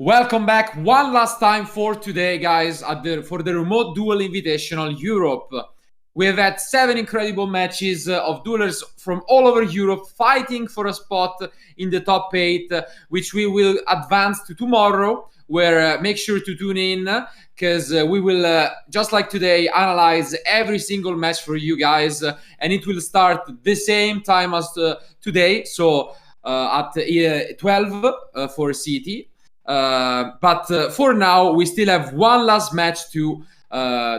Welcome back one last time for today, guys, for the Remote Duel Invitational Europe. We have had 7 incredible matches of duelers from all over Europe fighting for a spot in the top 8, which we will advance to tomorrow, where make sure to tune in, because we will, just like today, analyze every single match for you guys, and it will start the same time as today, so at 12 for CT. But for now, we still have one last match to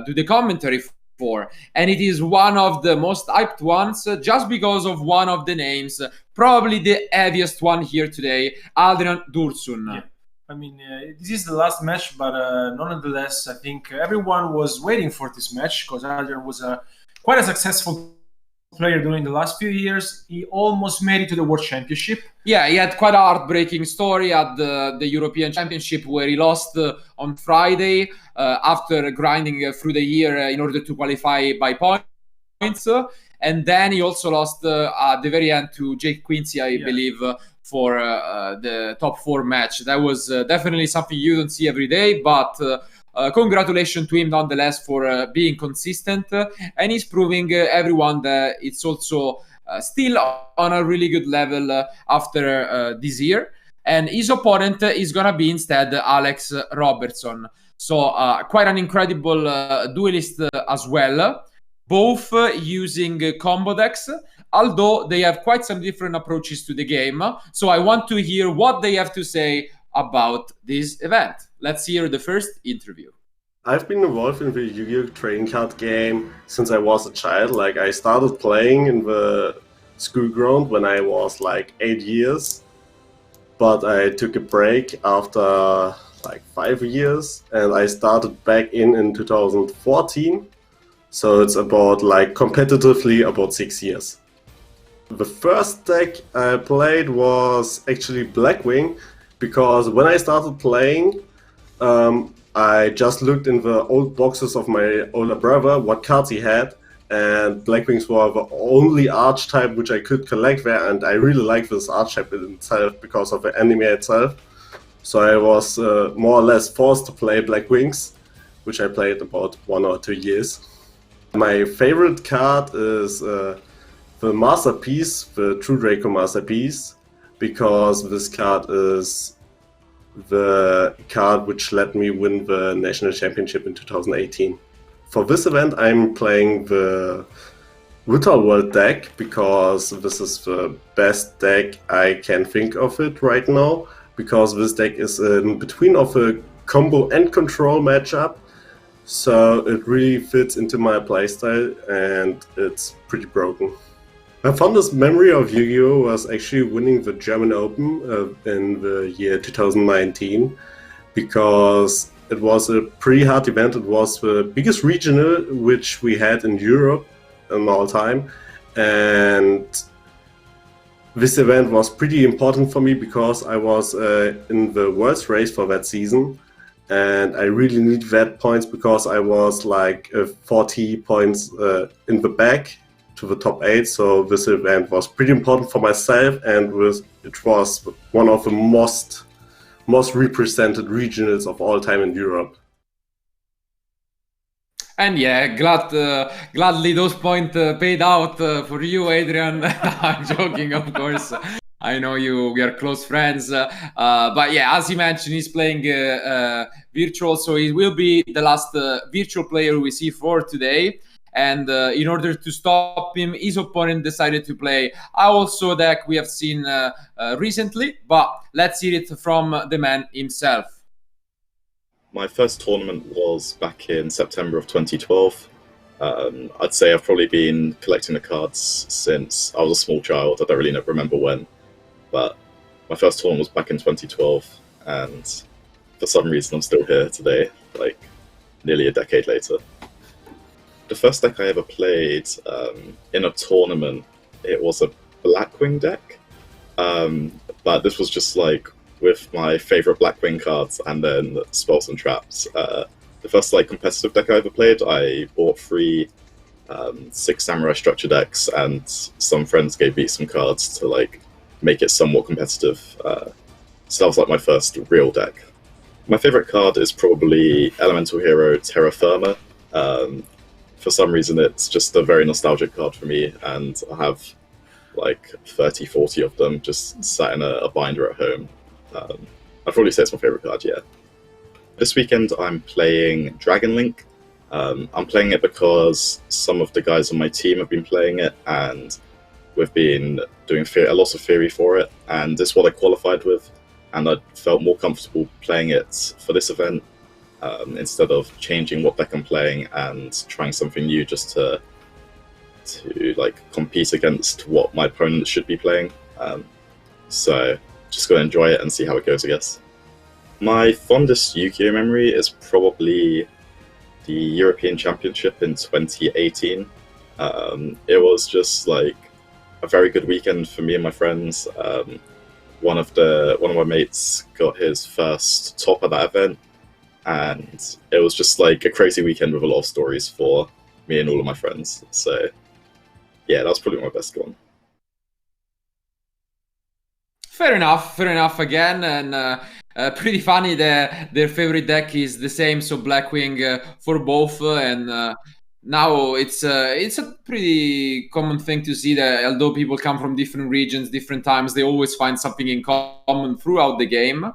do the commentary for, and it is one of the most hyped ones, just because of one of the names, probably the heaviest one here today, Adrian Dursun. Yeah. I mean, this is the last match, but nonetheless, I think everyone was waiting for this match because Adrian was quite a successful player during the last few years. He almost made it to the World Championship. Yeah, he had quite a heartbreaking story at the European Championship, where he lost on Friday after grinding through the year in order to qualify by points. And then he also lost at the very end to Jake Quincy, I believe, for the top 4 match. That was definitely something you don't see every day, but congratulations to him nonetheless for being consistent, and he's proving everyone that it's also still on a really good level after this year. And his opponent is gonna be instead Alex Robertson, so quite an incredible duelist as well, both using combo decks, although they have quite some different approaches to the game. So I want to hear what they have to say about this event. Let's hear the first interview. I've been involved in the Yu-Gi-Oh! Trading card game since I was a child. Like, I started playing in the school ground when I was like 8 years, but I took a break after like 5 years, and I started back in 2014. So it's about like competitively about 6 years. The first deck I played was actually Blackwing, because when I started playing, I just looked in the old boxes of my older brother what cards he had, and Blackwings were the only archetype which I could collect there, and I really like this archetype in itself because of the anime itself. So I was more or less forced to play Blackwings, which I played about 1 or 2 years. My favorite card is the Masterpiece, the True Draco Masterpiece, because this card is the card which let me win the national championship in 2018. For this event, I'm playing the Virtual World deck because this is the best deck I can think of it right now, because this deck is in between of a combo and control matchup, so it really fits into my playstyle and it's pretty broken. My fondest memory of Yu-Gi-Oh! Was actually winning the German Open in the year 2019, because it was a pretty hard event. It was the biggest regional which we had in Europe in all time, and this event was pretty important for me because I was in the World's race for that season, and I really need that points because I was like 40 points in the back to the top 8, so this event was pretty important for myself, and it was one of the most represented regionals of all time in Europe. And yeah, gladly those points paid out for you, Adrian. I'm joking, of course. I know we are close friends, but yeah, as he mentioned, he's playing virtual, so he will be the last virtual player we see for today. And in order to stop him, his opponent decided to play also deck we have seen recently, but let's hear it from the man himself. My first tournament was back in September of 2012. I'd say I've probably been collecting the cards since I was a small child. I don't really remember when, but my first tournament was back in 2012, and for some reason I'm still here today, like nearly a decade later. The first deck I ever played in a tournament, it was a Blackwing deck, but this was just like with my favorite Blackwing cards and then spells and traps. The first like competitive deck I ever played, I bought 3 6 Samurai structure decks, and some friends gave me some cards to like make it somewhat competitive. So that was like my first real deck. My favorite card is probably Elemental Hero Terra Firma. For some reason, it's just a very nostalgic card for me, and I have like 30, 40 of them just sat in a binder at home. I'd probably say it's my favorite card, yeah. This weekend I'm playing Dragon Link. I'm playing it because some of the guys on my team have been playing it, and we've been doing a lot of theory for it, and it's what I qualified with, and I felt more comfortable playing it for this event instead of changing what deck I'm playing and trying something new just to like compete against what my opponent should be playing. So just gonna enjoy it and see how it goes, I guess. My fondest Yu-Gi-Oh memory is probably the European Championship in 2018. It was just like a very good weekend for me and my friends. One of my mates got his first top at that event, and it was just like a crazy weekend with a lot of stories for me and all of my friends. So yeah, that was probably my best one. Fair enough again, and pretty funny that their favorite deck is the same, so Blackwing for both, and now it's a pretty common thing to see that although people come from different regions, different times, they always find something in common throughout the game.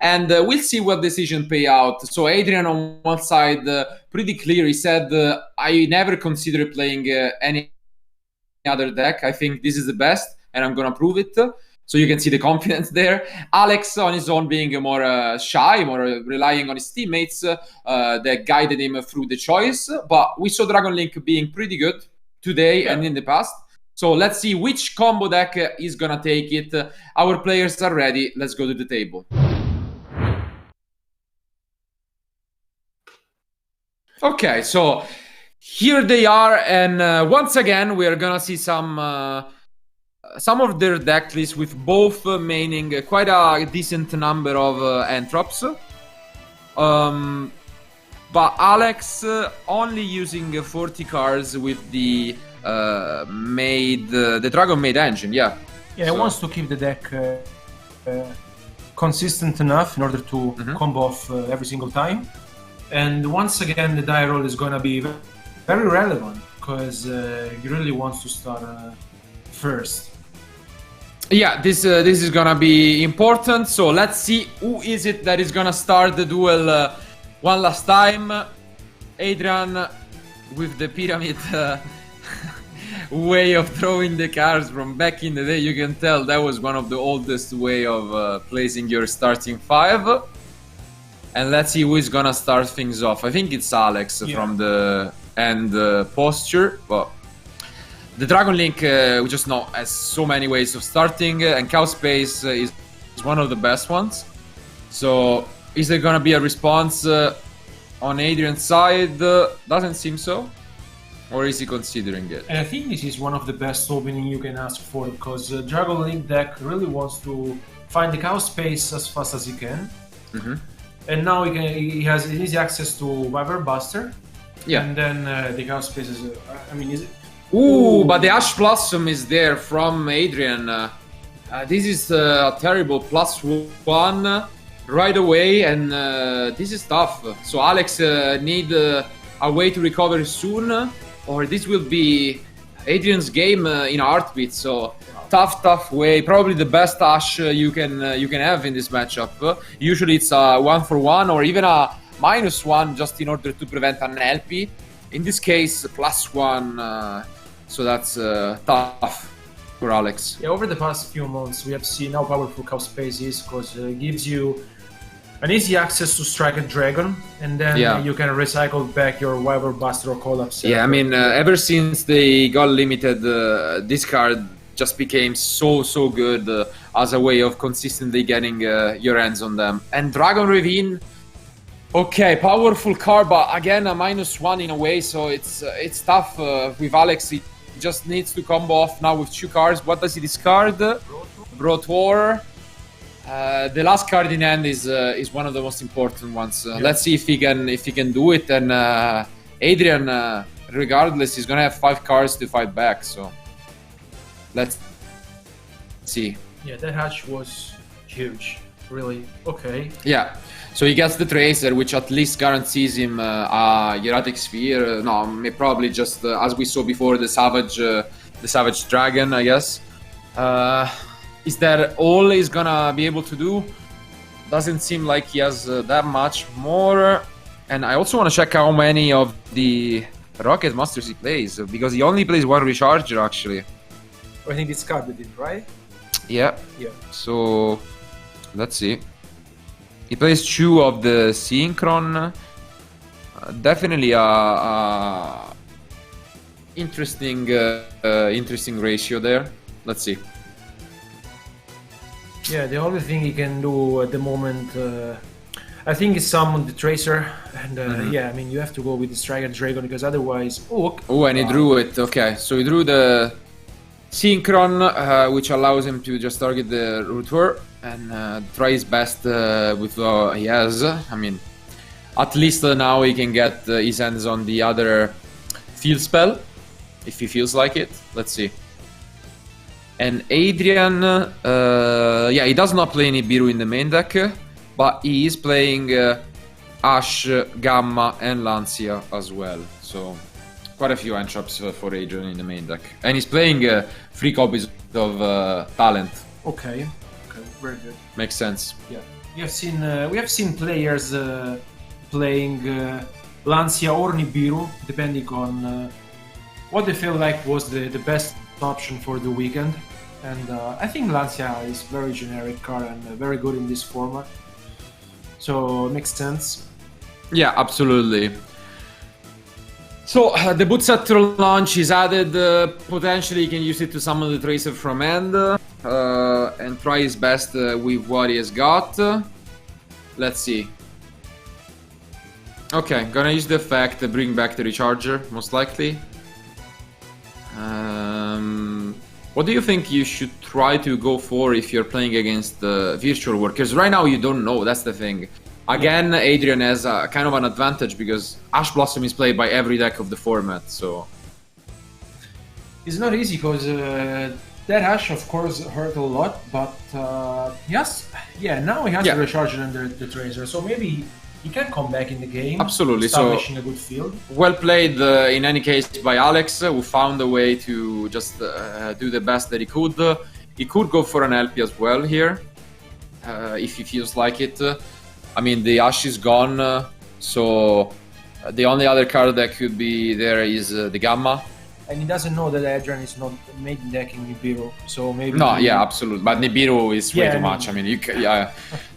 And we'll see what decision pay out. So Adrian on one side, pretty clear, he said, I never consider playing any other deck. I think this is the best, and I'm gonna prove it. So you can see the confidence there. Alex on his own being more shy, more relying on his teammates that guided him through the choice. But we saw Dragon Link being pretty good today and in the past. So let's see which combo deck is gonna take it. Our players are ready. Let's go to the table. Okay, so here they are, and once again we are gonna see some of their deck lists with both maining quite a decent number of entrops. But Alex only using 40 cards with the Dragon Maid engine, yeah. Yeah, so he wants to keep the deck consistent enough in order to combo off every single time. And once again, the die roll is going to be very relevant because he really wants to start first. Yeah, this is gonna be important. So let's see who is it that is gonna start the duel one last time. Adrian with the pyramid way of throwing the cards from back in the day. You can tell that was one of the oldest way of placing your starting five. And let's see who is gonna start things off. I think it's Alex from the end posture, but the Dragon Link, we just know, has so many ways of starting, and Cow Space is one of the best ones. So, is there gonna be a response on Adrian's side? Doesn't seem so. Or is he considering it? And I think this is one of the best opening you can ask for, because Dragon Link deck really wants to find the Cow Space as fast as he can. And now he has easy access to Wyvern Buster. Yeah. And then the Cow Space is, is it? Ooh, but the Ash Blossom is there from Adrian. This is a terrible +1 right away, and this is tough. So Alex need a way to recover soon, or this will be Adrian's game in a heartbeat. So tough way. Probably the best Ash you can have in this matchup. Usually it's a 1-for-1 or even a -1 just in order to prevent an LP. In this case, +1. So that's tough for Alex. Yeah, over the past few months, we have seen how powerful Cow Space is, because it gives you an easy access to strike a dragon, and then you can recycle back your Wyvern Buster or Collapse. Yeah, I mean, ever since they got limited, this card just became so good as a way of consistently getting your hands on them. And Dragon Ravine, okay, powerful card, but again a -1 in a way, so it's tough with Alex. He just needs to combo off now with 2 cards. What does he discard? Brotor. The last card in hand is one of the most important ones. Let's see if he can do it. And Adrian, regardless, is gonna have 5 cards to fight back. So let's see. Yeah, that hatch was huge. Really? Okay. Yeah. So he gets the Tracer, which at least guarantees him a Hieratic Sphere. No, probably just as we saw before, the Savage Dragon, I guess. Is that all he's gonna be able to do? Doesn't seem like he has that much more. And I also want to check how many of the Rocket Masters he plays, because he only plays one Recharger actually. I think discarded it, right? Yeah. Yeah. So let's see. He plays 2 of the Synchron. Definitely a interesting ratio there. Let's see. Yeah, the only thing he can do at the moment, I think, is summon the Tracer, and yeah, I mean, you have to go with the Striker Dragon because otherwise, oh, and he drew it. Okay, so he drew the Synchron, which allows him to just target the Rootwar and try his best with what he has. I mean, at least now he can get his hands on the other field spell if he feels like it. Let's see. And Adrian, yeah, he does not play any Nibiru in the main deck, but he is playing Ash, Gamma, and Lancia as well. So quite a few entraps for Adrian in the main deck, and he's playing 3 copies of Talent. okay, very good. Makes sense. Yeah, we have seen players playing Lancia or Nibiru, depending on what they feel like was the best option for the weekend. And I think Lancia is very generic card and very good in this format, so it makes sense. Yeah, absolutely. So the boot set launch is added. Potentially, he can use it to summon the Tracer from end and try his best with what he has got. Let's see. Okay, gonna use the effect to bring back the Recharger, most likely. What do you think you should try to go for if you're playing against the Virtual Workers? Right now, you don't know. That's the thing. Again, Adrian has a kind of an advantage because Ash Blossom is played by every deck of the format, so... It's not easy because that Ash, of course, hurt a lot, but yes, yeah, now he has the Recharger and the Tracer, so maybe he can come back in the game. Absolutely, establishing a good field. Well played in any case by Alex, who found a way to just do the best that he could. He could go for an LP as well here, if he feels like it. I mean, the Ash is gone, so the only other card that could be there is the Gamma. And he doesn't know that Adrian is not main decking Nibiru, so maybe... No, yeah, absolutely. But Nibiru is way too much. I mean,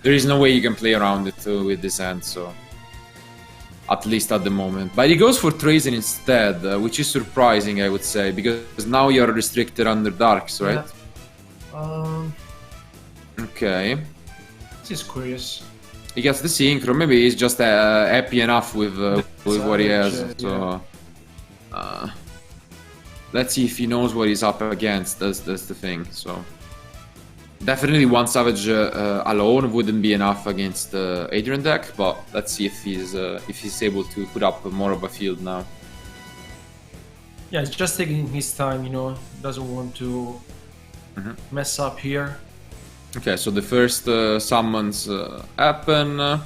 there is no way you can play around it with this hand, so... At least at the moment. But he goes for Tracer instead, which is surprising, I would say, because now you're restricted under Darks, right? Yeah. Okay. This is curious. He gets the Synchro. Maybe he's just happy enough with what he has. So, let's see if he knows what he's up against. That's the thing. So, definitely one Savage alone wouldn't be enough against the Adrian deck. But let's see if he's able to put up more of a field now. Yeah, he's just taking his time. You know, doesn't want to mess up here. Okay, so the first summons happen.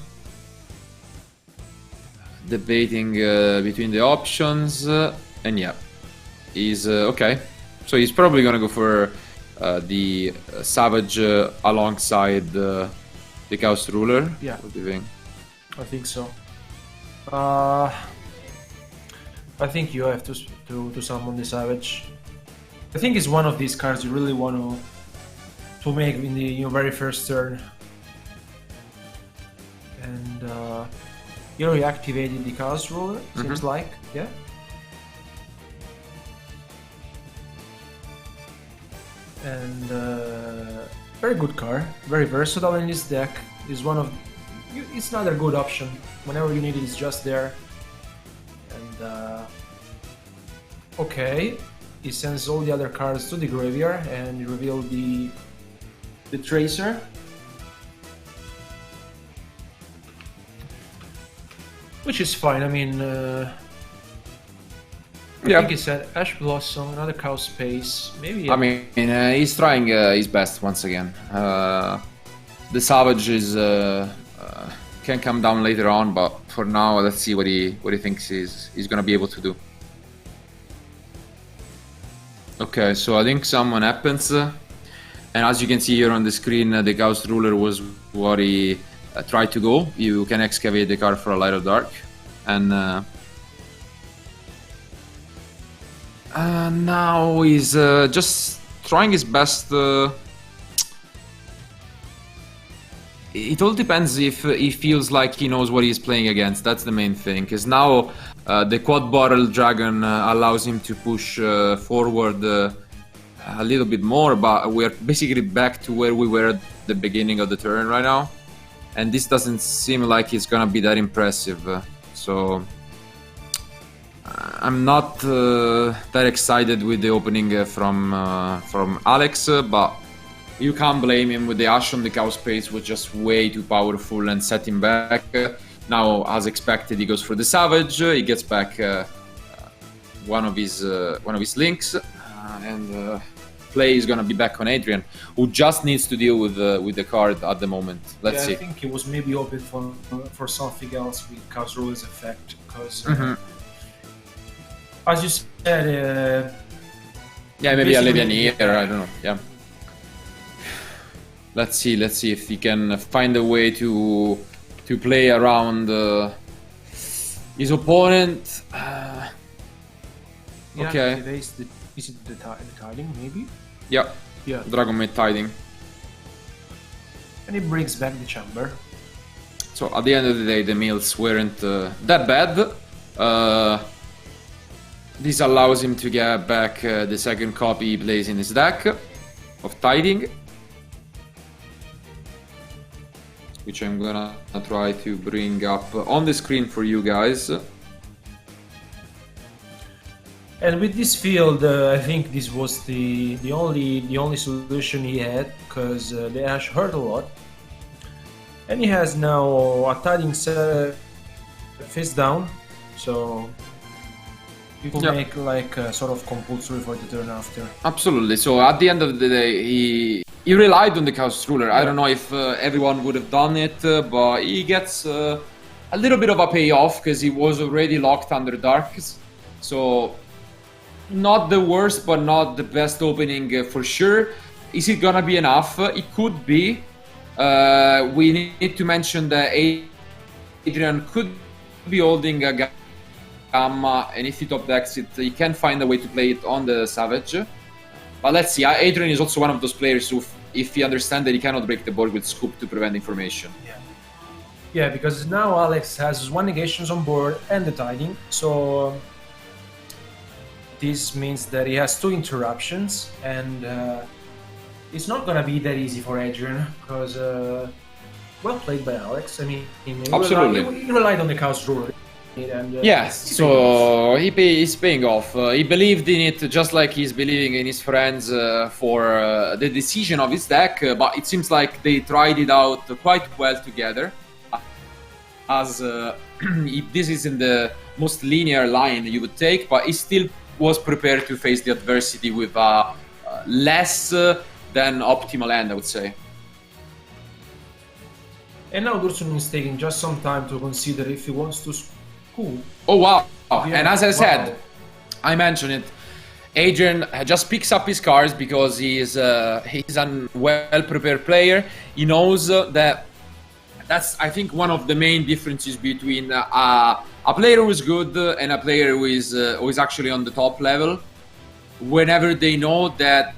Debating between the options, and yeah, he's okay. So he's probably gonna go for the Savage alongside the Chaos Ruler. Yeah, what do you think? I think so. I think you have to summon the Savage. I think it's one of these cards you really want to make in the very first turn. And you activated the Chaos Ruler, seems like, yeah. And very good card, very versatile in this deck. Is one of it's another good option. Whenever you need it, it's just there. And okay, he sends all the other cards to the graveyard and you reveal the Tracer. Which is fine. I mean, I think he said Ash Blossom, another Cow Space, maybe. I mean, he's trying his best once again. the Savage is can come down later on, but for now, let's see what he thinks he's gonna be able to do. Okay, so I think someone happens, and as you can see here on the screen, the Chaos Ruler was what he tried to go. You can excavate the card for a Light of Dark, and now he's just trying his best. It all depends if he feels like he knows what he's playing against. That's the main thing, because now the Quad Barrel Dragon allows him to push forward a little bit more, but we're basically back to where we were at the beginning of the turn right now, and this doesn't seem like it's gonna be that impressive. So I'm not that excited with the opening from Alex, but you can't blame him. With the Ash on the Chaos Space was just way too powerful and set him back. Now, as expected, he goes for the Savage. He gets back one of his links, and play is gonna be back on Adrian, who just needs to deal with the card at the moment. Let's see. I think he was maybe hoping for something else with Chaos Ruler's effect, because as you said, yeah, maybe a Levianeer, I don't know. Yeah. Let's see if he can find a way to play around his opponent. Okay. Is it the tiding, maybe? Yeah. Yeah. Dragon Maid Tiding. And he brings back the chamber. So at the end of the day, the mills weren't that bad. This allows him to get back the second copy he plays in his deck of Tiding, which I'm gonna try to bring up on the screen for you guys. And with this field, I think this was the only solution he had, because the Ash hurt a lot, and he has now a Tiding face down, so you can make like sort of compulsory for the turn after. Absolutely. So at the end of the day, he relied on the Chaos Ruler. I don't know if everyone would have done it, but he gets a little bit of a payoff because he was already locked under Darks. So not the worst, but not the best opening for sure. Is it gonna be enough? It could be. We need to mention that Adrian could be holding a Gamma, and if he top decks it, he can find a way to play it on the Savage. But let's see, Adrian is also one of those players who, if he understands that he cannot break the board with Scoop to prevent information. Yeah, because now Alex has one negations on board and the Tiding, so this means that he has two interruptions, and it's not gonna be that easy for Adrian, because well played by Alex. I mean, he relied on the Chaos Ruler. And, so he's paying off. He believed in it just like he's believing in his friends for the decision of his deck, but it seems like they tried it out quite well together, as this isn't the most linear line you would take, but he still was prepared to face the adversity with a less than optimal end, I would say. And now Dursun is taking just some time to consider if he wants to scoop. Oh wow! Yeah. And as I said, I mentioned it, Adrian just picks up his cards because he's a well-prepared player. He knows that that's, I think, one of the main differences between a player who is good and a player who is actually on the top level. Whenever they know that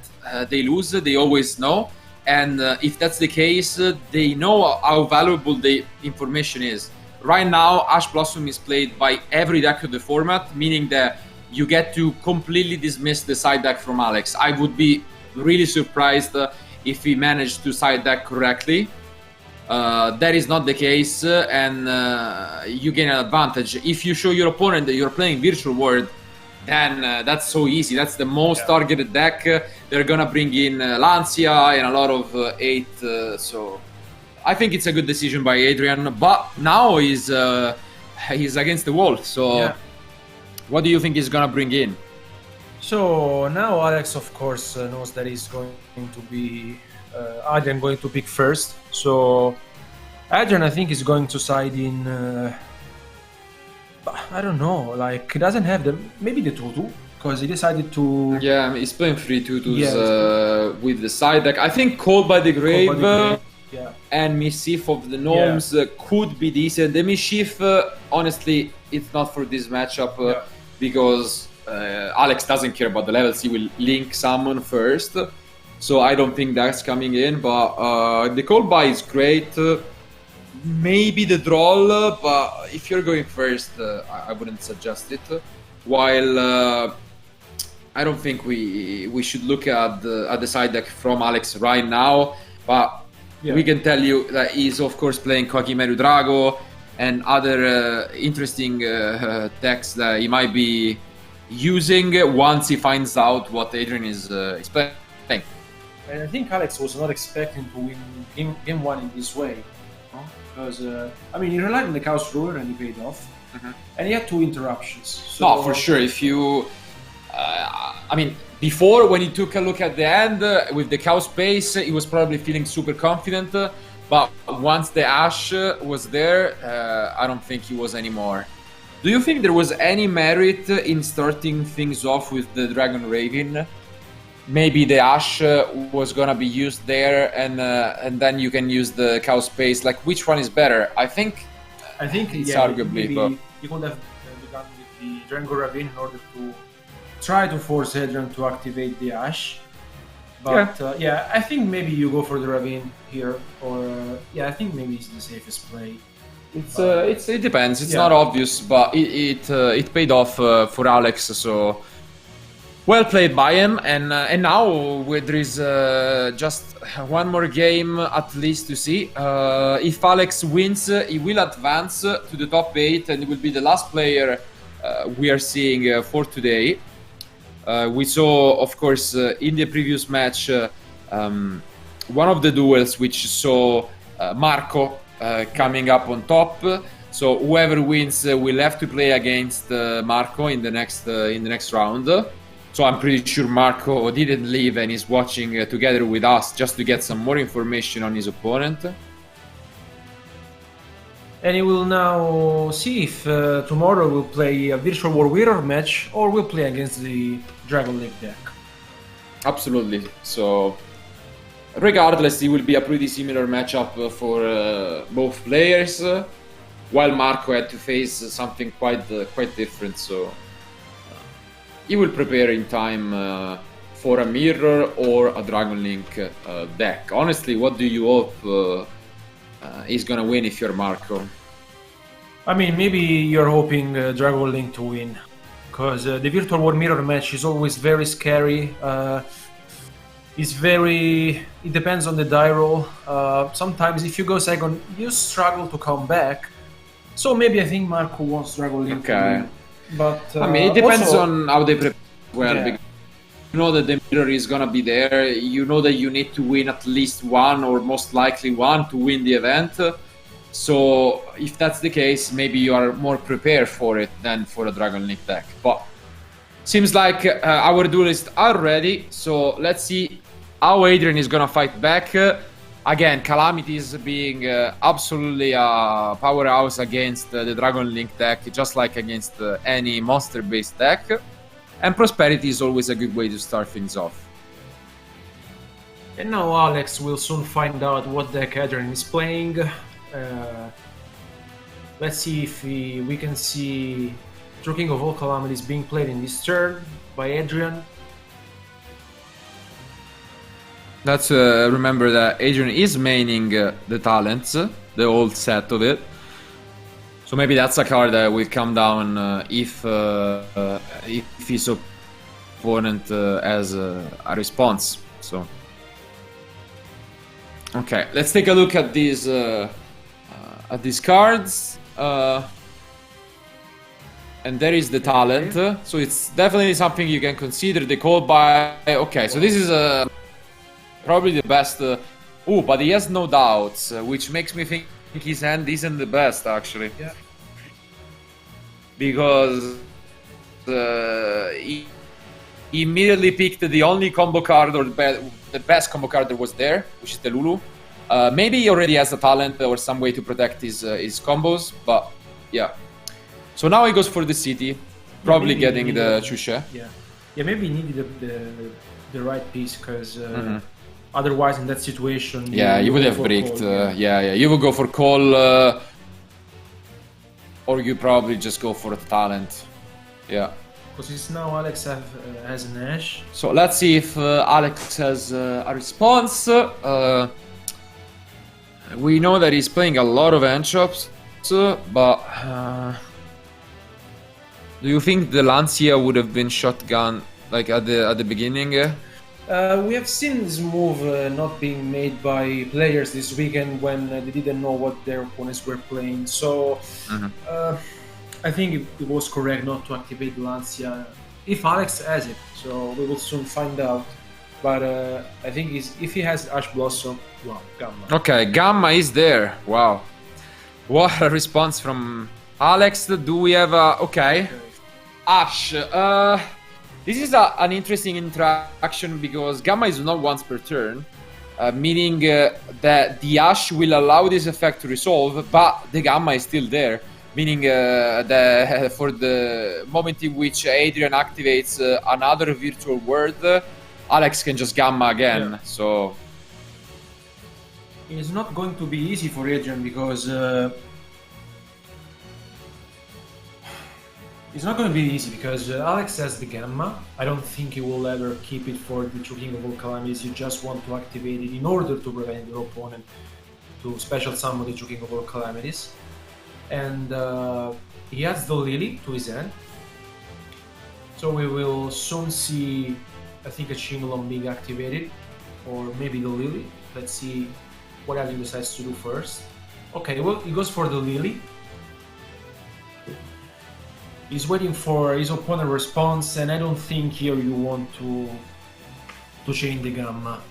they lose, they always know. And if that's the case, they know how valuable the information is. Right now, Ash Blossom is played by every deck of the format, meaning that you get to completely dismiss the side deck from Alex. I would be really surprised if he managed to side deck correctly. That is not the case, and you gain an advantage. If you show your opponent that you're playing Virtual World, then that's so easy. That's the most targeted deck. They're gonna bring in Lancia and a lot of 8, so I think it's a good decision by Adrian. But now he's against the wall. So what do you think he's gonna bring in? So now Alex, of course, knows that he's going to be Adrian going to pick first. So Adrian, I think, is going to side in. I don't know. Like, he doesn't have maybe the 2-2 because he decided to. Yeah, I mean, he's playing 3-2-2s Yeah, with the side deck. I think Cold by the Grave, Yeah. and Mischief of the Gnomes could be decent. The Mischief, honestly, it's not for this matchup because Alex doesn't care about the levels. He will link someone first. So I don't think that's coming in. But the Cold by is great. Maybe the Droll, but if you're going first, I wouldn't suggest it. While I don't think we should look at the side deck from Alex right now, but we can tell you that he's of course playing Kokimeru Drago and other interesting decks that he might be using once he finds out what Adrian is playing. And I think Alex was not expecting to win game 1 in this way. Because, I mean, he relied on the Chaos Ruler and he paid off. And he had 2 interruptions. So... No, for sure. If you... I mean, before, when he took a look at the end with the Chaos Base, he was probably feeling super confident. But once the Ash was there, I don't think he was anymore. Do you think there was any merit in starting things off with the Dragon Raven? Maybe the Ash was gonna be used there, and then you can use the Chaos Space. Like, which one is better? I think it's arguably. Maybe but you could have begun with the Django Ravine in order to try to force Adrian to activate the Ash. But I think maybe you go for the Ravine here, or I think maybe it's the safest play. It depends. It's not obvious, but it paid off for Alex. So. Well played by him, and now there is just one more game at least to see. If Alex wins, he will advance to the top 8, and he will be the last player we are seeing for today. We saw, of course, in the previous match, one of the duels which saw Marco coming up on top. So whoever wins will have to play against Marco in the next round. So I'm pretty sure Marco didn't leave and is watching together with us just to get some more information on his opponent. And he will now see if tomorrow we'll play a Virtual War Mirror match or we'll play against the Dragon Link deck. Absolutely. So regardless, it will be a pretty similar matchup for both players, while Marco had to face something quite different. So he will prepare in time for a Mirror or a Dragon Link deck. Honestly, what do you hope is gonna win if you're Marco? I mean, maybe you're hoping Dragon Link to win, because the Virtual War Mirror match is always very scary. It depends on the die roll. Sometimes if you go second, you struggle to come back. So maybe I think Marco wants Dragon Link to win. But I mean, it depends also, on how they prepare well. Because you know that the Mirror is gonna be there. You know that you need to win at least one, or most likely one, to win the event. So if that's the case, maybe you are more prepared for it than for a Dragon Link deck. But seems like our duelists are ready. So let's see how Adrian is gonna fight back. Again, Calamity is being absolutely a powerhouse against the Dragon Link deck, just like against any monster-based deck. And Prosperity is always a good way to start things off. And now Alex will soon find out what deck Adrian is playing. Let's see if we can see True King of all Calamities being played in this turn by Adrian. Let's remember that Adrian is maining the talents, the old set of it. So maybe that's a card that will come down if his opponent has a response. So, okay, let's take a look at these cards. And there is the talent. So it's definitely something you can consider. The call by. Okay, so this is probably the best. But he has no doubts, which makes me think his hand isn't the best, actually. Yeah. Because he immediately picked the only combo card, or the best combo card that was there, which is the Lulu. Maybe he already has a talent or some way to protect his combos, but yeah. So now he goes for the city, probably getting the SHUEISHA. Yeah, maybe he needed the right piece, because otherwise in that situation... you would have bricked. You would go for call, or you probably just go for the talent. Yeah. Because now Alex has an Ashe. So let's see if Alex has a response. We know that he's playing a lot of end shops, but do you think the Lancia would have been shotgun like at the beginning? We have seen this move not being made by players this weekend when they didn't know what their opponents were playing. So I think it was correct not to activate Lancia if Alex has it. So we will soon find out. But I think if he has Ash Blossom, wow, Gamma. Okay, Gamma is there. Wow. What a response from Alex. Do we have a... Okay. Ash. This is an interesting interaction because Gamma is not once per turn. Meaning that the Ash will allow this effect to resolve, but the Gamma is still there. Meaning that for the moment in which Adrian activates another virtual word, Alex can just Gamma again. Yeah. So it's not going to be easy for Adrian because it's not going to be easy because Alex has the Gamma. I don't think he will ever keep it for the True King of all Calamities. You just want to activate it in order to prevent your opponent to special summon the True King of all Calamities. And he adds the Lily to his hand. So we will soon see, I think, a Shinglong being activated, or maybe the Lily. Let's see what Adrian decides to do first. Okay, well, he goes for the Lily. He's waiting for his opponent response, and I don't think here you want to chain the Gamma.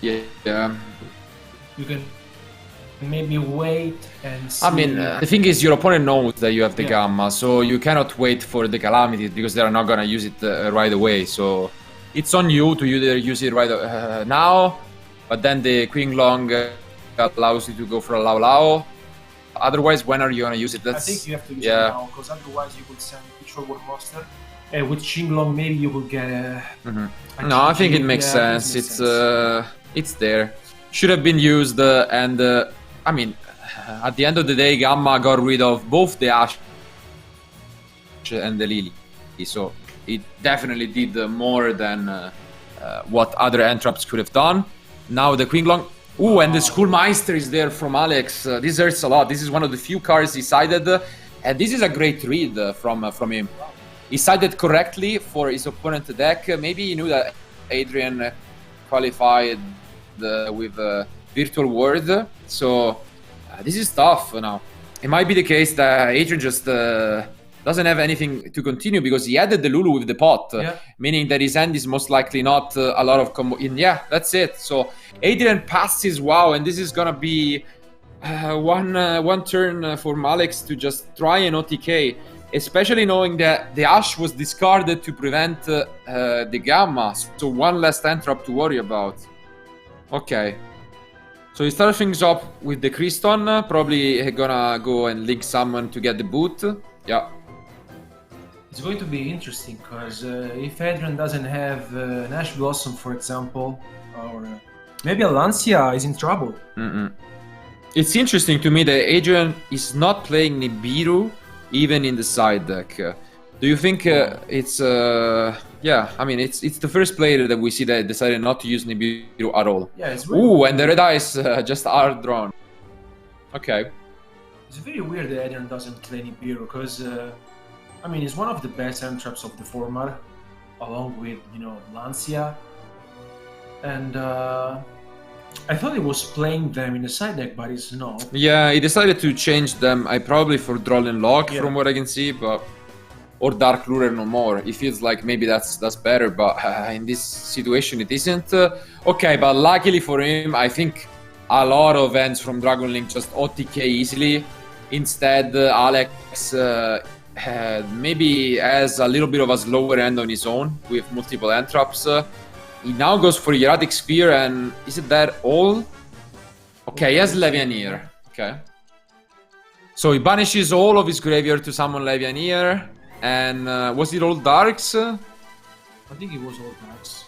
Yeah. You can maybe wait and see. I mean, the thing is, your opponent knows that you have the Gamma, so you cannot wait for the Calamities because they are not gonna use it right away. So it's on you to either use it right now, but then the Qinglong allows you to go for a Lao Lao. Otherwise, when are you gonna use it? I think you have to use it now, because otherwise you could send Virtual War Monster. With Shinglong, maybe you will get a... No, I think it makes sense. It's there. Should have been used, and I mean, at the end of the day, Gamma got rid of both the Ash and the Lily, so it definitely did more than what other Entraps could have done. Now the Qinglong. Ooh, and the Schoolmeister is there from Alex. This hurts a lot. This is one of the few cards he sided, and this is a great read from him. He sided correctly for his opponent deck. Maybe he knew that Adrian qualified with Virtual Word, so this is tough now. It might be the case that Adrian just doesn't have anything to continue because he added the Lulu with the pot, meaning that his hand is most likely not a lot of combo. Yeah, that's it. So Adrian passes WoW, and this is gonna be one turn for Alex to just try an OTK, especially knowing that the Ash was discarded to prevent the Gamma, so one less Entrap to worry about. Okay, so he started things up with the Kriston, probably gonna go and link someone to get the boot. Yeah. It's going to be interesting, because if Adrian doesn't have an Ash Blossom, for example, or maybe a Lancia, is in trouble. It's interesting to me that Adrian is not playing Nibiru even in the side deck. Do you think it's... yeah, I mean, it's the first player that we see that decided not to use Nibiru at all. Yeah, it's really Ooh, and the red eyes just are drawn. Okay. It's very weird that Adrian doesn't play Nibiru, because... I mean, it's one of the best Entraps of the format, along with, Lancia. And I thought he was playing them in the side deck, but it's not. Yeah, he decided to change them, probably for Droll and Lock, from what I can see, but... Or Dark Lurer no more. It feels like maybe that's better, but in this situation it isn't. Okay, but luckily for him, I think a lot of ends from Dragon Link just OTK easily. Instead, Alex maybe has a little bit of a slower end on his own with multiple end traps. He now goes for Hieratic Sphere, and is it that all? Okay, he has Levianeer. Okay. So he banishes all of his graveyard to summon Levianeer, and was it all darks? I think it was all darks.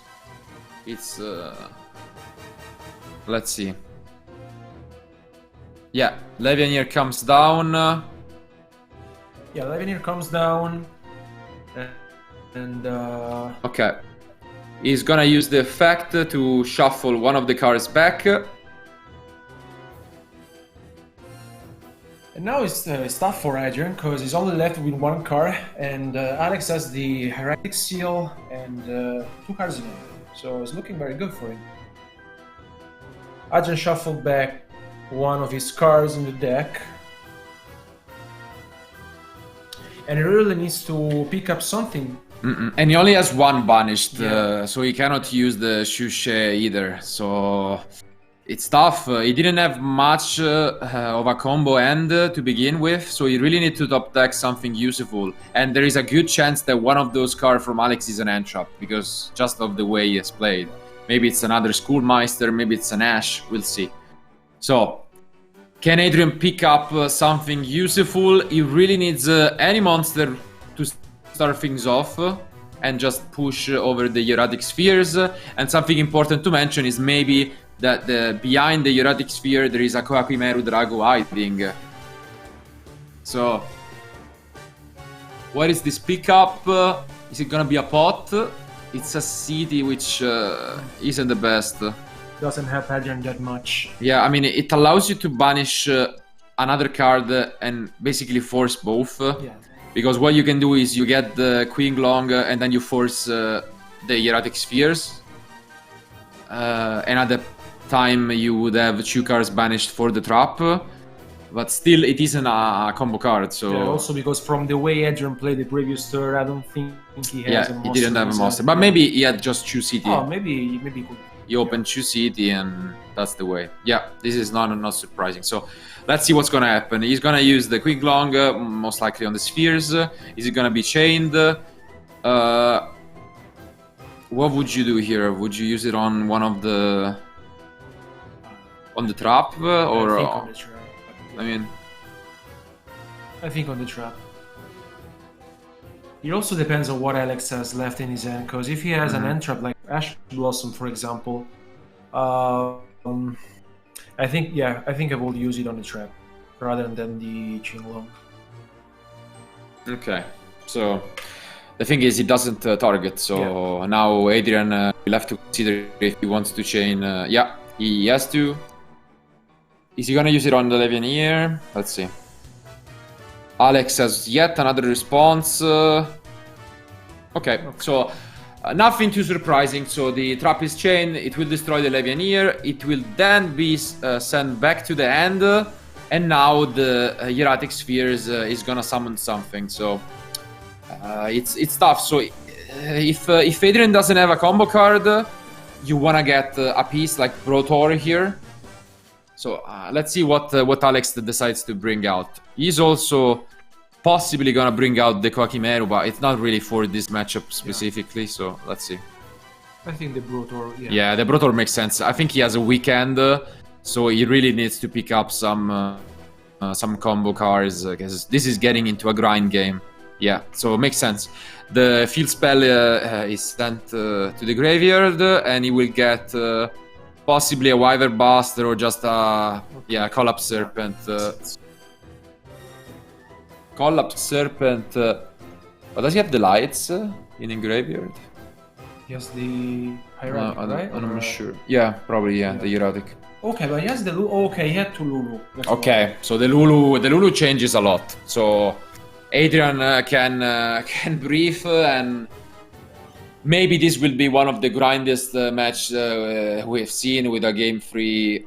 It's let's see. Yeah, Levianeer comes down. Yeah, Levianeer comes down, and okay, he's gonna use the effect to shuffle one of the cards back. And now it's tough for Adrian because he's only left with one card, and Alex has the Hieratic Seal and 2 cards in hand. So it's looking very good for him. Adrian shuffled back one of his cards in the deck. And he really needs to pick up something. And he only has one banished, Yeah. so he cannot use the SHUEISHA either. So it's tough. He didn't have much of a combo end to begin with, so you really need to top deck something useful. And there is a good chance that one of those cards from Alex is an end trap, because just of the way he has played. Maybe it's another Schoolmeister, maybe it's an Ash, we'll see. So, can Adrian pick up something useful? He really needs any monster to start things off and just push over the Hieratic Spheres. And something important to mention is maybe that behind the Hieratic Sphere there is a Kohakimeru Drago hiding. So, what is this pickup? Is it gonna be a pot? It's a city, which isn't the best. Doesn't help Adrian that much. Yeah, I mean, it allows you to banish another card and basically force both. Yeah. Because what you can do is you get the Queen Long and then you force the Hieratic Spheres. And at the time you would have 2 cards banished for the trap. But still, it isn't a combo card, so... Yeah, also because from the way Adrian played the previous turn, I don't think he has a monster. He didn't have a monster. But maybe he had just 2 city. Oh, maybe he could. He opened 2 city and that's the way. Yeah, this is not surprising. So let's see what's gonna happen. He's gonna use the Quick Long, most likely on the spheres. Is it gonna be chained? What would you do here? Would you use it on one of the... on the trap? Or... I think on the trap. I mean... I think on the trap. It also depends on what Alex has left in his hand, because if he has an end trap like Ash Blossom, for example, I think I will use it on the trap rather than the Qinglong. Okay, so the thing is, he doesn't target, so now Adrian will have to consider if he wants to chain. Yeah, he has to. Is he gonna use it on the Levianeer? Let's see. Alex has yet another response. Okay, so nothing too surprising. So the trap is chained, it will destroy the Levianeer, it will then be sent back to the end, and now the Hieratic Spheres is gonna summon something. So it's tough. So if Adrian doesn't have a combo card, you wanna get a piece like Brotor here. So let's see what Alex decides to bring out. He's also possibly gonna bring out the Kohakimeru, but it's not really for this matchup specifically. So let's see. I think the Brotor. Yeah, the Brotor makes sense. I think he has a weekend, so he really needs to pick up some combo cards because this is getting into a grind game. Yeah, so it makes sense. The field spell is sent to the graveyard, and he will get. Possibly a Wyver Buster or just a Collapse Serpent. Collapse Serpent. But does he have the lights in graveyard? He has the Hieratic, right? I'm not sure. Yeah, probably the Hieratic. Okay, but he has the Lulu. Okay, he had 2 Lulu. That's okay, so the Lulu changes a lot. So Adrian can breathe and. Maybe this will be one of the grindiest match we've seen with a game 3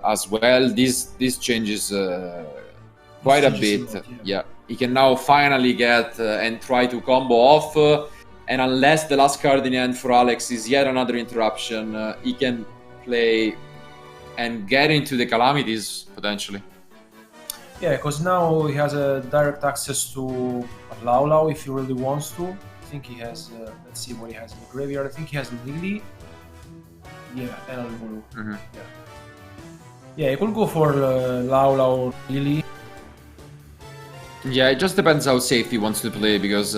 as well. This changes quite a bit. Yeah, he can now finally get and try to combo off. And unless the last card in the hand for Alex is yet another interruption, he can play and get into the calamities potentially. Yeah, because now he has a direct access to a Lau Lau if he really wants to. I think he has. Let's see what he has in the graveyard. I think he has Lily. Yeah, and Almulu. Yeah, he could go for Lau Lau Lily. Yeah, it just depends how safe he wants to play because.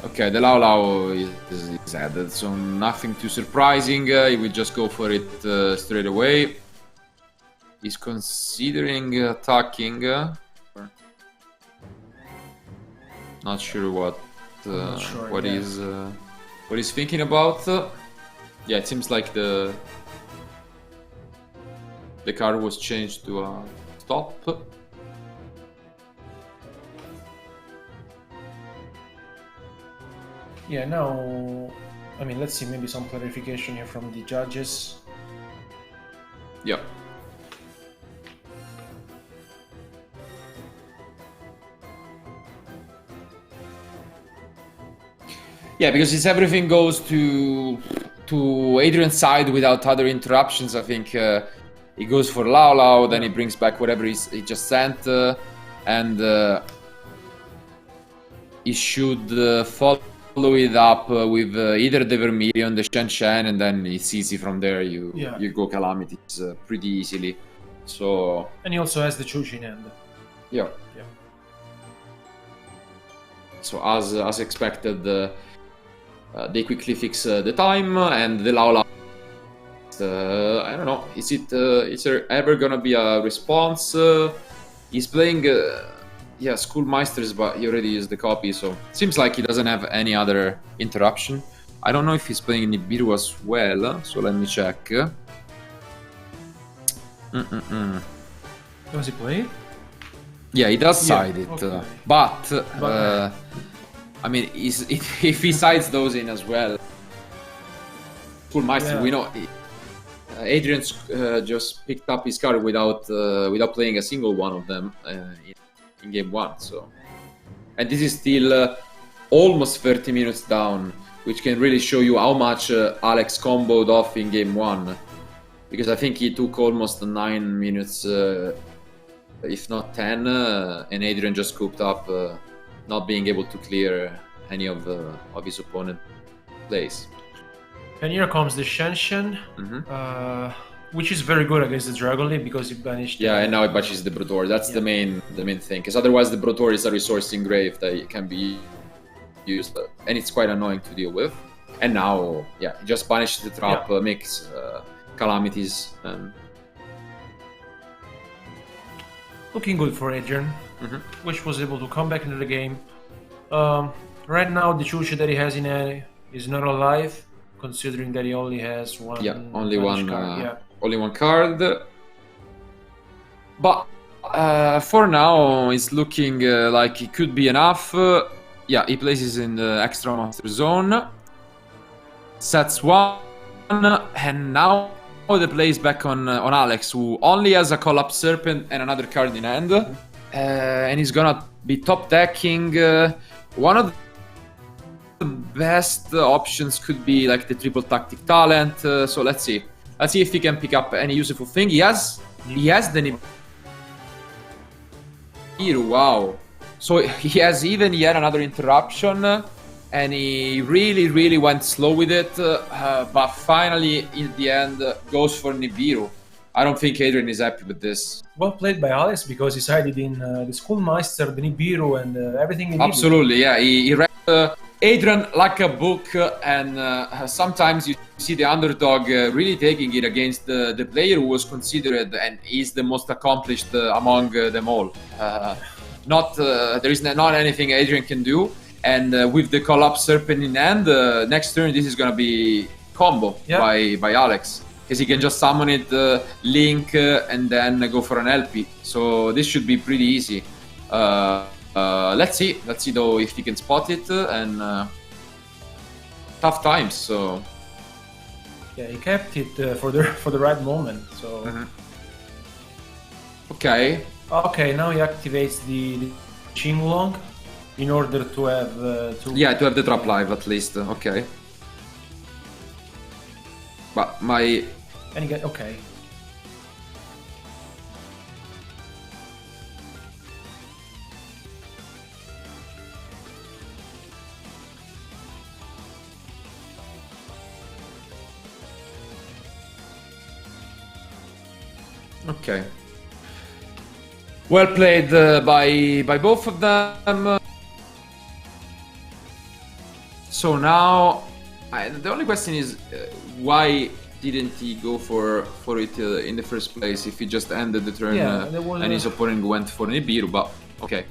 Okay, the Lau Lau is added, so nothing too surprising. He will just go for it straight away. He's considering attacking. Not sure what he's thinking about. Yeah, it seems like the card was changed to a stop. Yeah, now, I mean, let's see, maybe some clarification here from the judges. Yeah. Yeah, because if everything goes to Adrian's side without other interruptions, I think he goes for Lau Lau, then he brings back whatever he just sent, and he should follow it up with either the Vermilion, the Shen Shen, and then it's easy from there. You go Calamities pretty easily. So. And he also has the Chuchi in hand. Yeah. So as expected, they quickly fix the time, and the Lau Lau. I don't know. Is there ever gonna be a response? He's playing. Yeah, Schoolmeisters, but he already used the copy, so seems like he doesn't have any other interruption. I don't know if he's playing Nibiru as well, so let me check. Does he play it? Yeah, he does side it, okay. but I mean, if he sides those in as well, Schoolmeister, we know Adrian just picked up his card without playing a single one of them in game 1, so, and this is still almost 30 minutes down, which can really show you how much Alex comboed off in game 1, because I think he took almost 9 minutes, if not 10, and Adrian just scooped up, not being able to clear any of his opponent plays. And here comes the Shen Shen. Which is very good against the Dragon League because it banished. Yeah, and now it banishes the Brotor. That's the main thing, because otherwise the Brotor is a resource engrave that can be used, and it's quite annoying to deal with. And now, yeah, it just banishes the trap, makes Calamities. Looking good for Adrian, which was able to come back into the game. Right now, the Chuchi that he has in hand is not alive, considering that he only has one. Yeah, only one. Card. Only one card. But for now, it's looking like it could be enough. Yeah, he places in the extra master zone. Sets one, and now the play is back on Alex, who only has a Collapse Serpent and another card in hand. And he's gonna be top decking. One of the best options could be like the triple tactic talent. So let's see. Let's see if he can pick up any useful thing. He has the Nibiru. Wow. So he has even yet another interruption, and he really went slow with it. But finally, in the end, goes for Nibiru. I don't think Adrian is happy with this. Well played by Alex, because he sided in the Schoolmeister, the Nibiru, and everything he needed. Absolutely, yeah. He read Adrian like a book, and sometimes you see the underdog really taking it against the player who was considered and is the most accomplished among them all. There is not anything Adrian can do, and with the Collapse Serpent in hand, next turn this is gonna be combo by Alex, because he can just summon it, link, and then go for an LP. So this should be pretty easy. Let's see though if he can spot it, and tough times. So yeah, he kept it for the right moment. So okay, now he activates the Qinglong in order to have to have the trap live at least. Okay, but my okay. Okay. Well played by both of them. So now, the only question is, why didn't he go for it in the first place if he just ended the turn and his opponent went for Nibiru? But okay,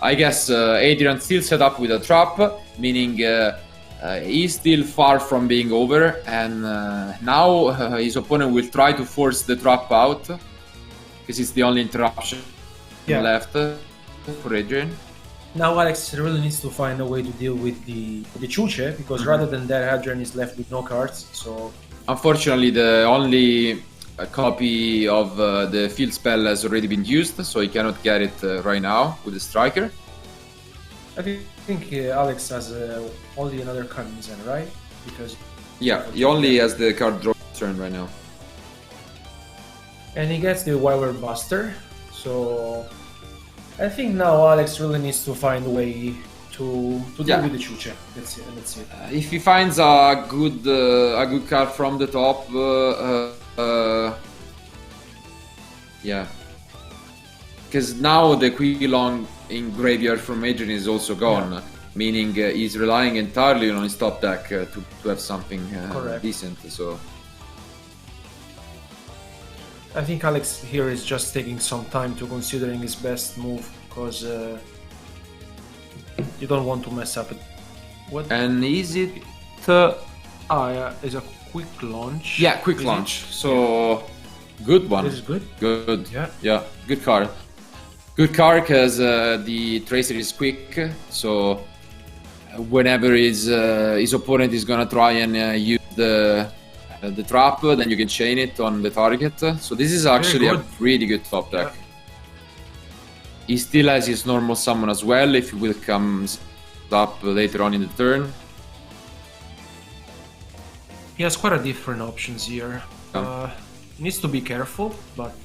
I guess Adrian still set up with a trap, meaning he's still far from being over, and now his opponent will try to force the trap out because it's the only interruption left for Adrian. Now Alex really needs to find a way to deal with the Chuche, because rather than that, Adrian is left with no cards. So unfortunately, the only copy of the field spell has already been used, so he cannot get it right now with the striker. I think Alex has only another card in his hand, right? Because he only has the card draw turn right now, and he gets the Wyvern Buster. So I think now Alex really needs to find a way to deal with the Chuche. That's it. If he finds a good card from the top, because now the Quilong in graveyard from Adrian is also gone, meaning he's relying entirely on his top deck to have something decent. So I think Alex here is just taking some time to considering his best move, because you don't want to mess up. What? And is it? It's a quick launch. Yeah, quick launch. So good one. This is good. Good. Yeah. Good card. Good card because the tracer is quick. So whenever his opponent is gonna try and use the trap, then you can chain it on the target. So this is actually a really good top deck. Yeah. He still has his normal summon as well if he will come up later on in the turn. He has quite a different options here. He needs to be careful, but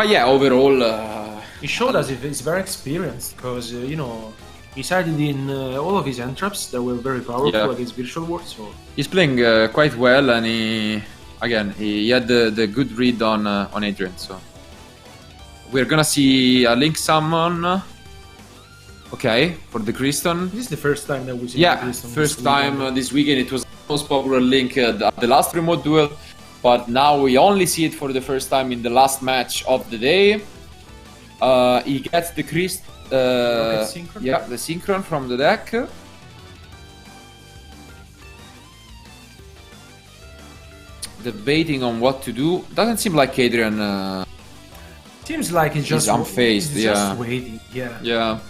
yeah, overall he showed us he's very experienced, because he sided in all of his entraps that were very powerful against Virtual World. So he's playing quite well, and he had the good read on Adrian. So we're gonna see a Link summon. Okay, for the Kriston. This is the first time that we see the Kriston. First time this weekend. It was the most popular Link at the last remote duel, but now we only see it for the first time in the last match of the day. He gets the Kriston. The Synchron from the deck. Debating on what to do. Doesn't seem like Adrian. Seems like he's just unfazed. Just waiting. Yeah.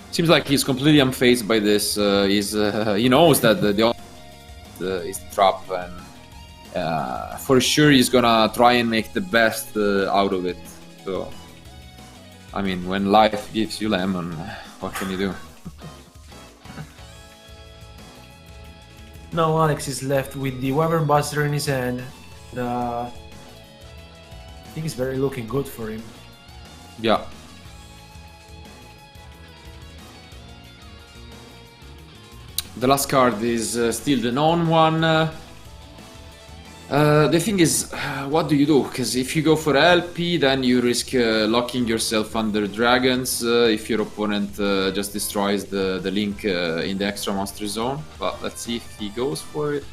Seems like he's completely unfazed by this. He knows that is the trap, and for sure he's gonna try and make the best out of it. So, I mean, when life gives you lemon, what can you do? Now Alex is left with the Wyvern Buster in his hand. I think it's very looking good for him. Yeah. The last card is still the known one. The thing is, what do you do? Because if you go for LP, then you risk locking yourself under dragons if your opponent just destroys the Link in the extra monster zone. But let's see if he goes for it.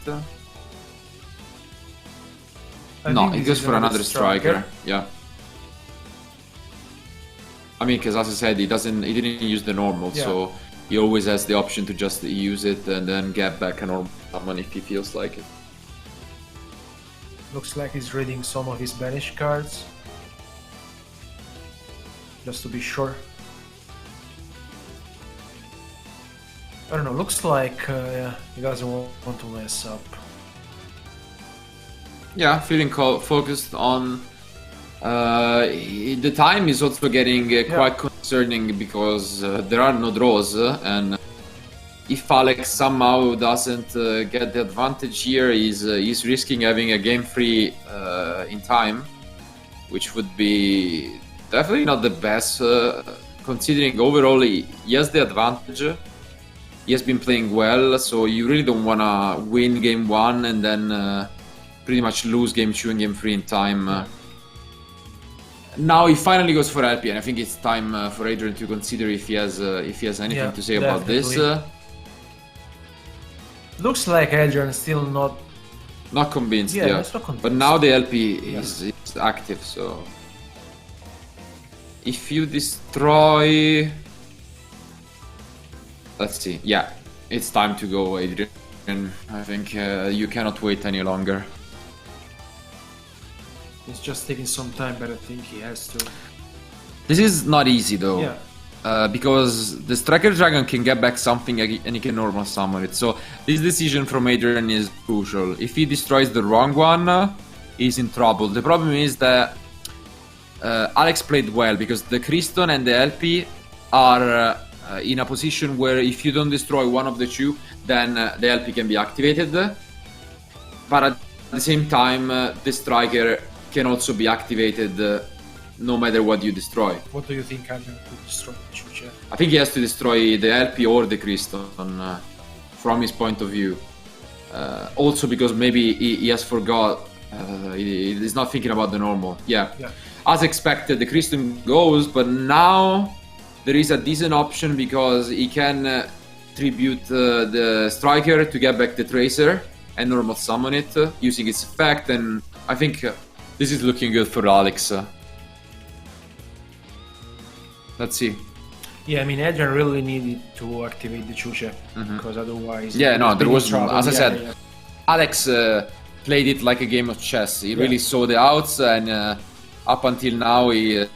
No, he goes for another striker. Yeah. I mean, because as I said, he didn't use the normal, so he always has the option to just use it and then get back a normal summon if he feels like it. Looks like he's reading some of his banished cards, just to be sure. I don't know, looks like he doesn't want to mess up. Yeah, feeling focused on... the time is also getting quite concerning because there are no draws, and if Alex somehow doesn't get the advantage here, he's risking having a game free in time, which would be definitely not the best, considering overall he has the advantage. He has been playing well, so you really don't want to win game 1 and then pretty much lose game 2 and game 3 in time. now he finally goes for LP, and I think it's time for Adrian to consider if he has anything to say about this. Looks like Adrian still not convinced. Yeah, not convinced. But now the LP is active, so if you destroy, let's see. Yeah, it's time to go, Adrian. I think you cannot wait any longer. It's just taking some time, but I think he has to. This is not easy though. Yeah. Because the Striker Dragon can get back something and he can normal summon it. So this decision from Adrian is crucial. If he destroys the wrong one, he's in trouble. The problem is that Alex played well because the Kriston and the LP are in a position where if you don't destroy one of the two, then the LP can be activated. But at the same time, the Striker can also be activated no matter what you destroy. What do you think Adrian could destroy Chuche? I think he has to destroy the LP or the Kriston from his point of view. Also because maybe he has forgot, he's not thinking about the normal. Yeah. As expected, the Kriston goes, but now there is a decent option because he can tribute the Striker to get back the Tracer and normal summon it using its effect, and I think this is looking good for Alex. Let's see. Yeah, I mean, Adrian really needed to activate the Chuche because otherwise. Yeah, no, there was, as I said, yeah. Alex played it like a game of chess. He really saw the outs, and up until now he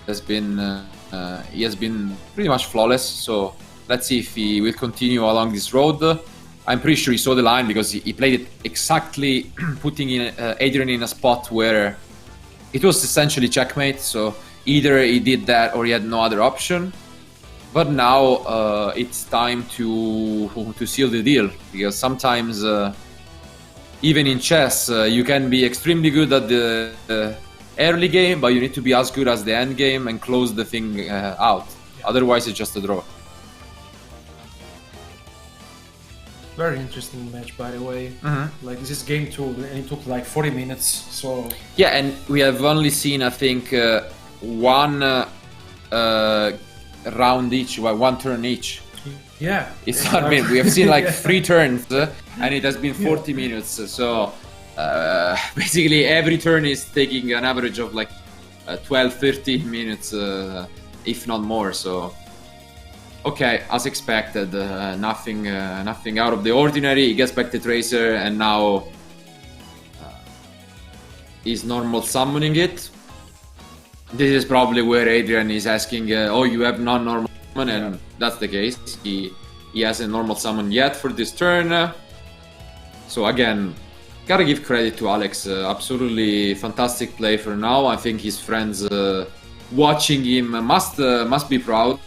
has been pretty much flawless. So let's see if he will continue along this road. I'm pretty sure he saw the line because he played it exactly, putting in Adrian in a spot where it was essentially checkmate. So either he did that or he had no other option. But now it's time to seal the deal, because sometimes even in chess you can be extremely good at the early game, but you need to be as good as the end game and close the thing out. Otherwise it's just a draw. Very interesting match, by the way. Like, this is game 2 and it took like 40 minutes, so... Yeah, and we have only seen, I think, one round each, one turn each. Yeah. It's not been, we have seen like 3 turns and it has been 40 minutes, so basically every turn is taking an average of like 12-13 minutes, if not more, so... Okay, as expected, nothing out of the ordinary. He gets back the Tracer and now he's normal summoning it. This is probably where Adrian is asking, oh, you have non-normal summon, and that's the case. He hasn't normal summon yet for this turn. So again, gotta give credit to Alex. Absolutely fantastic play for now. I think his friends watching him must be proud.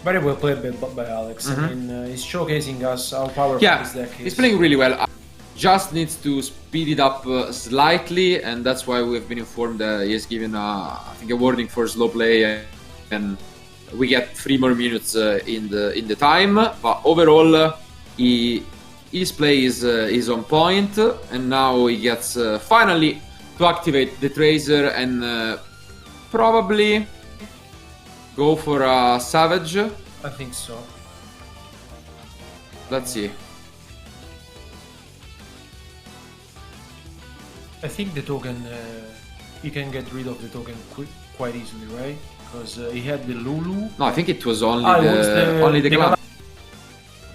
Very well played by Alex. I mean, he's showcasing us how powerful his deck is. He's playing really well. Just needs to speed it up slightly, and that's why we've been informed that he has given, I think, a warning for slow play, and we get 3 more minutes in the time. But overall, his play is on point, and now he gets finally to activate the Tracer and probably go for a Savage. I think so. Let's see. I think the token, you can get rid of the token quite easily, right? Because he had the Lulu. No, I think it was only only the Calamities.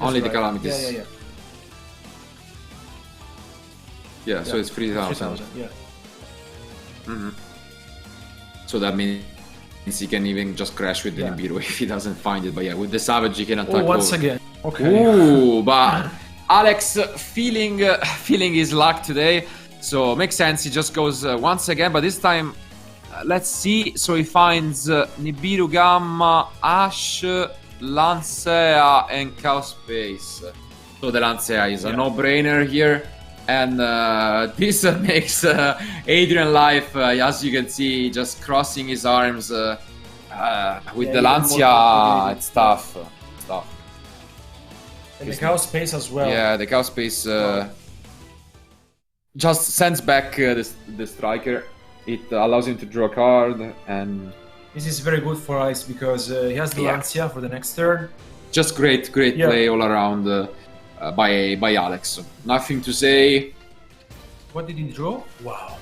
Only the Calamities. Yeah. Yeah, so it's 3,000. Yeah. So that means he can even just crash with the Nibiru if he doesn't find it. But yeah, with the Savage he can attack. Once again. Okay. Ooh, but Alex feeling his luck today. So makes sense. He just goes once again, but this time, let's see. So he finds Nibiru, Gamma, Ash, Lancea, and Chaos Space. So the Lancea is a no-brainer here. And this makes Adrian life, as you can see, just crossing his arms with the Lancia. It's tough. And the Chaos Space as well. Yeah, the Chaos Space. just sends back the striker. It allows him to draw a card, and this is very good for Alex because he has the Lancia for the next turn. Just great play all around by Alex. Nothing to say. What did he draw? Wow.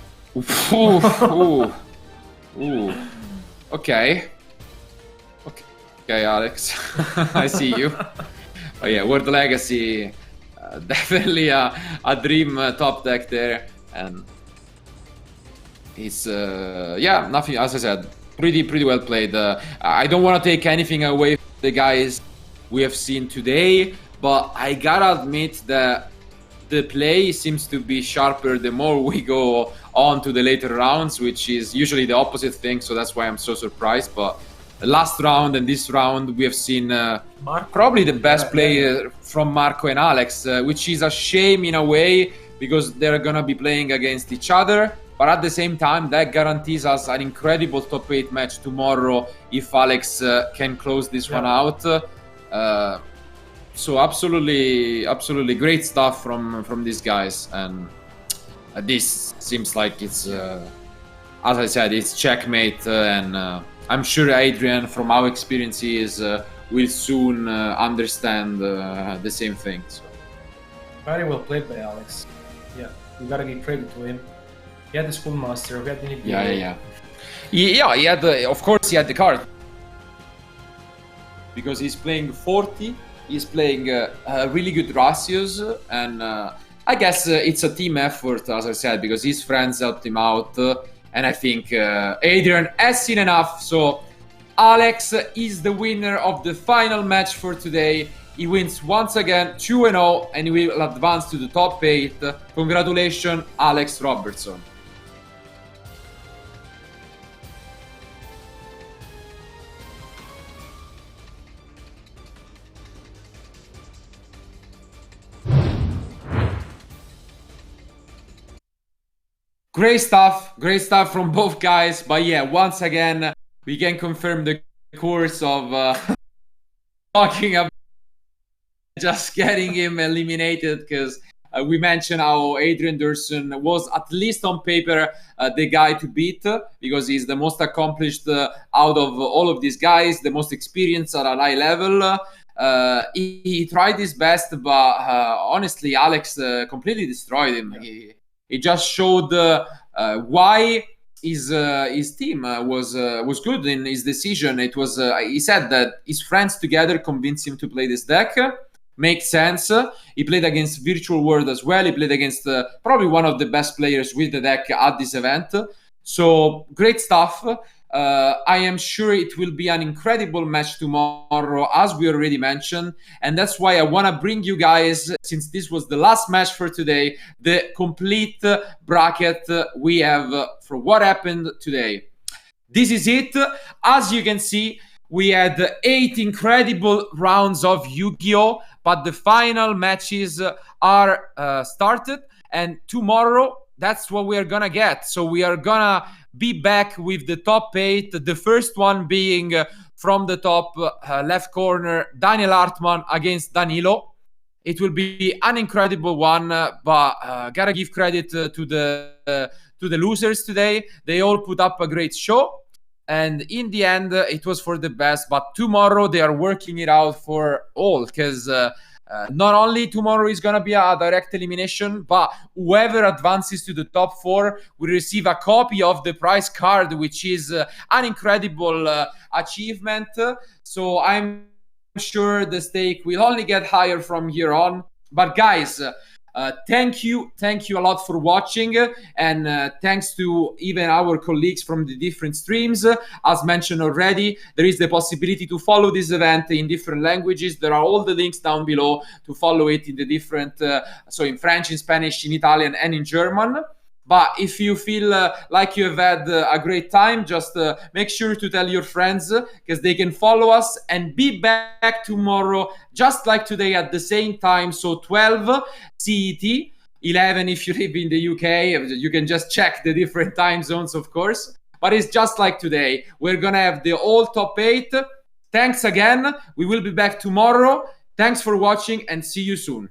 Ooh. Okay, Alex. I see you. Oh yeah, World Legacy, definitely a dream top deck there, and it's nothing. As I said, pretty well played. I don't want to take anything away from the guys we have seen today, but I gotta admit that the play seems to be sharper the more we go on to the later rounds, which is usually the opposite thing. So that's why I'm so surprised. But the last round and this round, we have seen probably the best play from Marco and Alex, which is a shame in a way because they're gonna be playing against each other. But at the same time, that guarantees us an incredible top 8 match tomorrow if Alex can close this one out. So absolutely great stuff from these guys, and this seems like it's, as I said, it's checkmate, and I'm sure Adrian, from our experiences, will soon understand the same thing. So. Very well played by Alex. Yeah, we gotta give credit to him. He had the Schoolmaster, we had the Yeah. He had, of course, he had the card. Because he's playing 40, he's playing really good ratios, and I guess it's a team effort, as I said, because his friends helped him out, and I think Adrian has seen enough, so Alex is the winner of the final match for today. He wins once again 2-0, and he will advance to the top 8. Congratulations, Alex Robertson. Great stuff from both guys. But yeah, once again, we can confirm the course of talking about just getting him eliminated, because we mentioned how Adrian Dursun was, at least on paper, the guy to beat, because he's the most accomplished out of all of these guys, the most experienced at a high level. He tried his best, but honestly, Alex completely destroyed him. Yeah. He just showed why his team was good in his decision. It was he said that his friends together convinced him to play this deck. Makes sense. He played against Virtual World as well. He played against probably one of the best players with the deck at this event. So great stuff. I am sure it will be an incredible match tomorrow, as we already mentioned. And that's why I want to bring you guys, since this was the last match for today, the complete bracket we have for what happened today. This is it. As you can see, we had 8 incredible rounds of Yu-Gi-Oh! But the final matches are started. And tomorrow, that's what we are going to get. So we are going to be back with the top 8. The first one being from the top left corner, Daniel Hartmann against Danilo. It will be an incredible one, but gotta give credit to the losers today. They all put up a great show, and in the end, it was for the best. But tomorrow they are working it out for all, because not only tomorrow is going to be a direct elimination, but whoever advances to the top 4 will receive a copy of the prize card, which is an incredible achievement. So I'm sure the stake will only get higher from here on. But guys, thank you a lot for watching, and thanks to even our colleagues from the different streams. As mentioned already, there is the possibility to follow this event in different languages. There are all the links down below to follow it in the different, so in French, in Spanish, in Italian, and in German. But if you feel like you have had a great time, just make sure to tell your friends, because they can follow us, and be back tomorrow, just like today at the same time. So 12 CET, 11 if you live in the UK. You can just check the different time zones, of course. But it's just like today. We're going to have the all top 8. Thanks again. We will be back tomorrow. Thanks for watching, and see you soon.